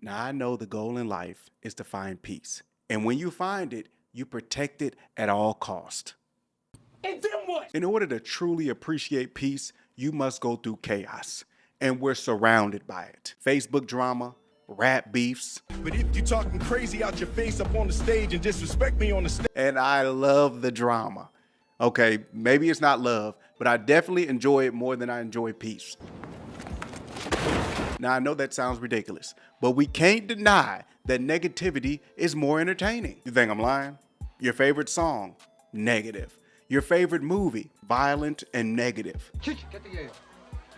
Now, I know the goal in life is to find peace. And when you find it, you protect it at all cost. And then what? In order to truly appreciate peace, you must go through chaos. And we're surrounded by it. Facebook drama, rap beefs. But if you talking crazy out your face up on the stage and disrespect me on the stage. And I love the drama. Okay, maybe it's not love, but I definitely enjoy it more than I enjoy peace. Now, I know that sounds ridiculous, but we can't deny that negativity is more entertaining. You think I'm lying? Your favorite song? Negative. Your favorite movie? Violent and negative.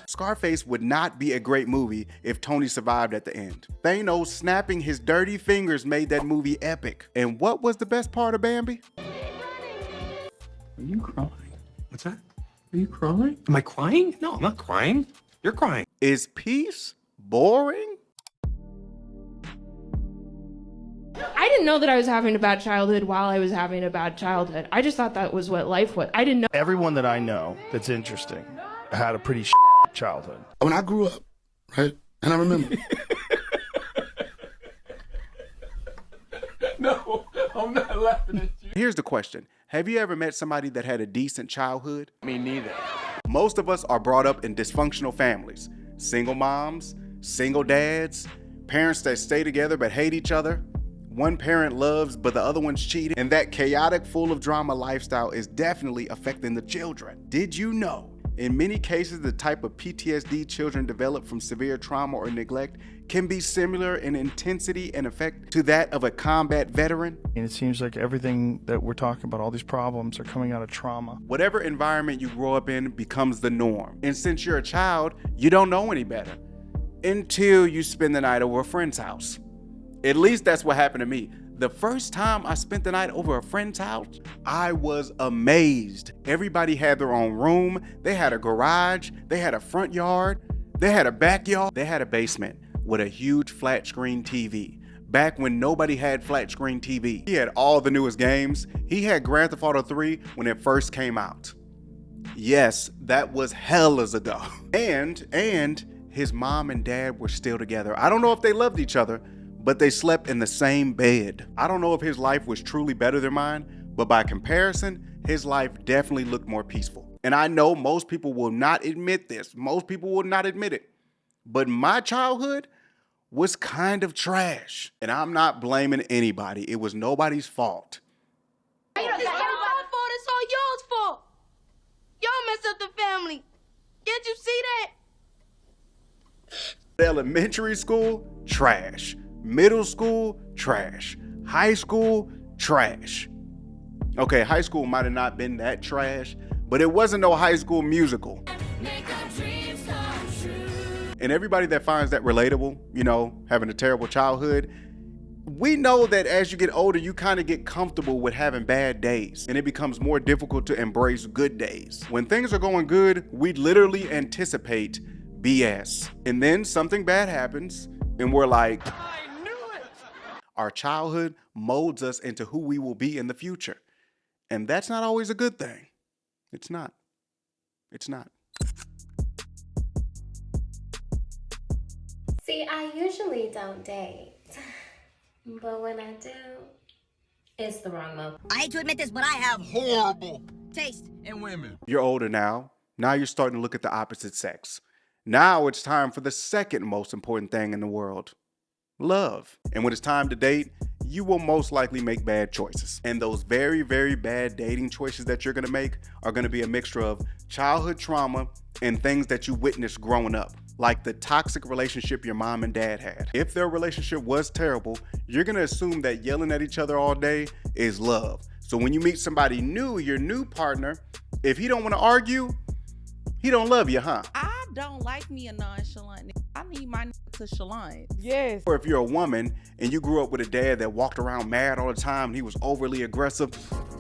Scarface would not be a great movie if Tony survived at the end. Thanos snapping his dirty fingers made that movie epic. And what was the best part of Bambi? Are you crying? What's that? Are you crying? Am I crying? No, I'm not crying. You're crying. Is peace boring? I didn't know that I was having a bad childhood while I was having a bad childhood. I just thought that was what life was. I didn't know. Everyone that I know that's interesting had a pretty childhood. When I grew up, right, and I remember. No, I'm not laughing at you. Here's the question. Have you ever met somebody that had a decent childhood? Me neither. Most of us are brought up in dysfunctional families. Single moms, single dads, parents that stay together but hate each other. One parent loves but the other one's cheating. And that chaotic, full of drama lifestyle is definitely affecting the children. Did you know? In many cases, the type of PTSD children develop from severe trauma or neglect can be similar in intensity and effect to that of a combat veteran. And it seems like everything that we're talking about, all these problems, are coming out of trauma. Whatever environment you grow up in becomes the norm. And since you're a child, you don't know any better until you spend the night over a friend's house. At least that's what happened to me. The first time I spent the night over a friend's house, I was amazed. Everybody had their own room. They had a garage. They had a front yard. They had a backyard. They had a basement with a huge flat screen TV. Back when nobody had flat screen TV. He had all the newest games. He had Grand Theft Auto 3 when it first came out. Yes, that was hellas ago. And his mom and dad were still together. I don't know if they loved each other, but they slept in the same bed. I don't know if his life was truly better than mine, but by comparison, his life definitely looked more peaceful. And I know most people will not admit this. Most people will not admit it. But my childhood was kind of trash. And I'm not blaming anybody. It was nobody's fault. It's not my fault, it's all y'all's fault. Y'all messed up the family. Can't you see that? Elementary school, trash. Middle school, trash. High school, trash. Okay, high school might have not been that trash, but it wasn't no High School Musical. And everybody that finds that relatable, you know, having a terrible childhood, we know that as you get older, you kind of get comfortable with having bad days, and it becomes more difficult to embrace good days. When things are going good, we literally anticipate BS. And then something bad happens, and we're like, our childhood molds us into who we will be in the future. And that's not always a good thing. It's not. It's not. See, I usually don't date. But when I do, it's the wrong move. I hate to admit this, but I have horrible taste in women. You're older now. Now you're starting to look at the opposite sex. Now it's time for the second most important thing in the world. Love. And when it's time to date, you will most likely make bad choices. And those very, very bad dating choices that you're gonna make are gonna be a mixture of childhood trauma and things that you witnessed growing up, like the toxic relationship your mom and dad had. If their relationship was terrible, you're gonna assume that yelling at each other all day is love. So when you meet somebody new, your new partner, if he don't wanna argue, he don't love you, huh? I don't like me a nonchalant nigga. I need my nigga to chalant. Yes. Or if you're a woman and you grew up with a dad that walked around mad all the time and he was overly aggressive.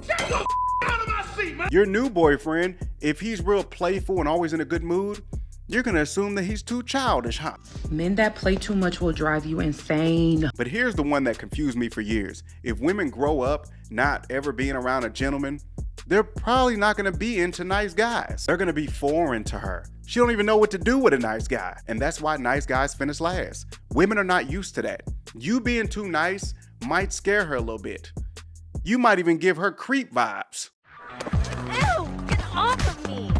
Get the out of my seat, man. Your new boyfriend, if he's real playful and always in a good mood, you're gonna assume that he's too childish, huh? Men that play too much will drive you insane. But here's the one that confused me for years. If women grow up not ever being around a gentleman, they're probably not gonna be into nice guys. They're gonna be foreign to her. She don't even know what to do with a nice guy. And that's why nice guys finish last. Women are not used to that. You being too nice might scare her a little bit. You might even give her creep vibes. Ew, get off of me.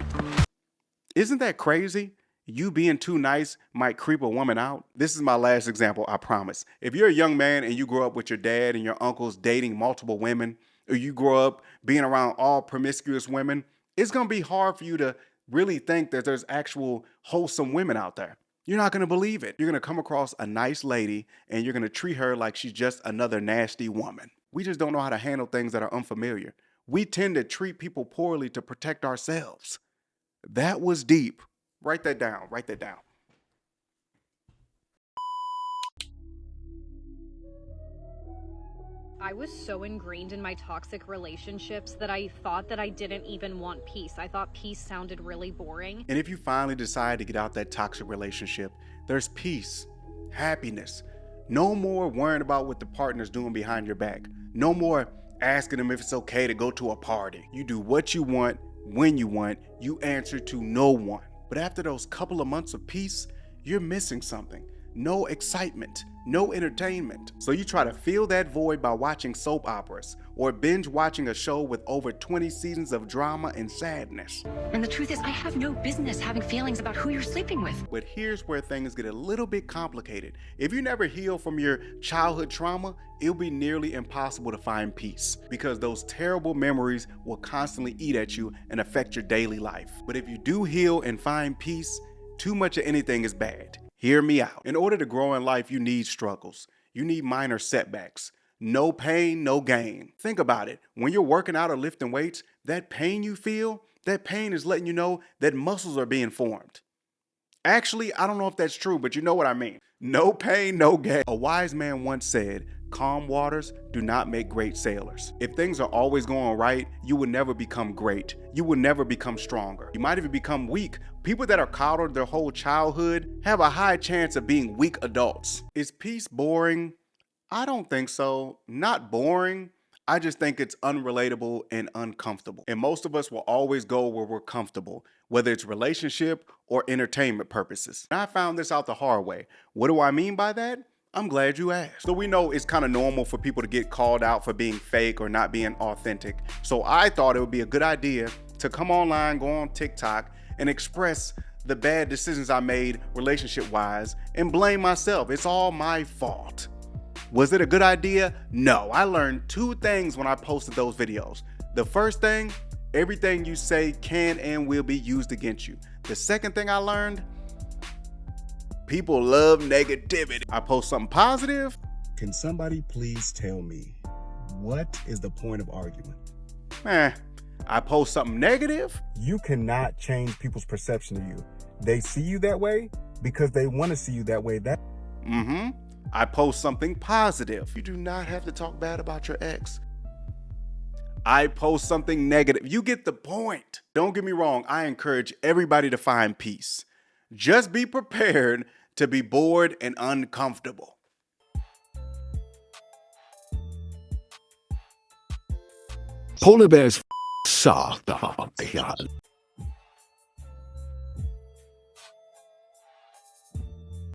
Isn't that crazy? You being too nice might creep a woman out. This is my last example, I promise. If you're a young man and you grow up with your dad and your uncles dating multiple women, or you grow up being around all promiscuous women, it's gonna be hard for you to really think that there's actual wholesome women out there. You're not gonna believe it. You're gonna come across a nice lady and you're gonna treat her like she's just another nasty woman. We just don't know how to handle things that are unfamiliar. We tend to treat people poorly to protect ourselves. That was deep. Write that down. Write that down. I was so ingrained in my toxic relationships that I thought that I didn't even want peace. I thought peace sounded really boring. And if you finally decide to get out that toxic relationship, there's peace, happiness. No more worrying about what the partner's doing behind your back. No more asking them if it's okay to go to a party. You do what you want, when you want. You answer to no one. But after those couple of months of peace, you're missing something. No excitement, no entertainment. So you try to fill that void by watching soap operas or binge watching a show with over 20 seasons of drama and sadness. And the truth is, I have no business having feelings about who you're sleeping with. But here's where things get a little bit complicated. If you never heal from your childhood trauma, it'll be nearly impossible to find peace because those terrible memories will constantly eat at you and affect your daily life. But if you do heal and find peace, too much of anything is bad. Hear me out. In order to grow in life, you need struggles. You need minor setbacks. No pain, no gain. Think about it. When you're working out or lifting weights, that pain you feel, that pain is letting you know that muscles are being formed. Actually, I don't know if that's true, but you know what I mean. No pain, no gain. A wise man once said, calm waters do not make great sailors. If things are always going right, you will never become great. You will never become stronger. You might even become weak. People that are coddled their whole childhood have a high chance of being weak adults. Is peace boring? I don't think so. Not boring. I just think it's unrelatable and uncomfortable. And most of us will always go where we're comfortable, whether it's relationship or entertainment purposes. And I found this out the hard way. What do I mean by that? I'm glad you asked. So we know it's kind of normal for people to get called out for being fake or not being authentic. So I thought it would be a good idea to come online, go on TikTok, and express the bad decisions I made relationship-wise and blame myself. It's all my fault. Was it a good idea? No. I learned two things when I posted those videos. The first thing, everything you say can and will be used against you. The second thing I learned, people love negativity. I post something positive. Can somebody please tell me, what is the point of arguing? I post something negative. You cannot change people's perception of you. They see you that way because they want to see you that way. I post something positive. You do not have to talk bad about your ex. I post something negative. You get the point. Don't get me wrong. I encourage everybody to find peace. Just be prepared to be bored and uncomfortable. Polar bears soft.